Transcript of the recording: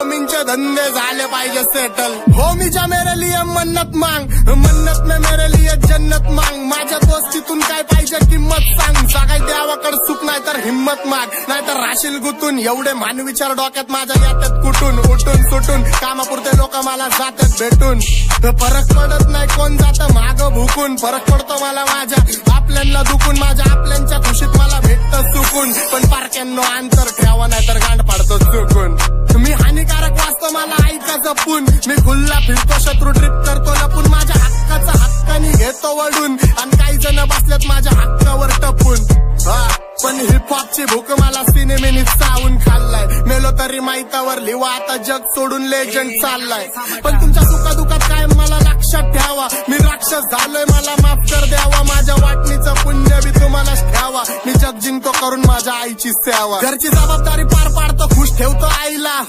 मींचे धंदे झाले पाहिजे सेटल. हो मीच्या मेरे लिए मन्नत मांग, मन्नत में मेरे लिए जन्नत मांग. माझ्या दोस्तीतून काय पाहिजे किंमत सांग. सगळ्या देवाकडे सुख नाही तर हिम्मत माग, नाहीतर राशील गुतून. एवढे मानविचार डोक्यात माझ्या येतात कुठून उठून सुटून. कामापुरते लोक मला जातात भेटून. फरक पडत नाही कोण जातं माग भुकून. फरक पडतो मला माझ्या आपल्यांना दुखून. माझ्या आपल्यांच्या खुशीत मला भेटतं चुकून. पण पारक्यांनो अंतर ठेवा नाही तर गांड पाडतो चुकून. मी हानिकारक वाचतो मला ऐका जपून. मी खुल्ला फिरतो शत्रू ट्रिप करतो लपून. माझ्या हक्काचा हक्कानी घेतो वडून. आणि काही जण बसलेत माझ्या हक्कावर टपून. पण हिपहॉपची भूक मला सिनेमेनी चावून खाल्लाय. मेलो तरी माहितावर लिवा आता जग सोडून लेजंड चाललाय. पण तुमच्या सुखादुखात काय मला लक्षात ठेवा. मी राक्षस झालोय मला माफ कर द्यावा. माझ्या वाटणीचं पुण्य बी तुम्हालाच ठेवा. मी जग जिंकतो करून माझ्या आईची सेवा. घरची जबाबदारी पार पाडतो खुश ठेवतो आईला.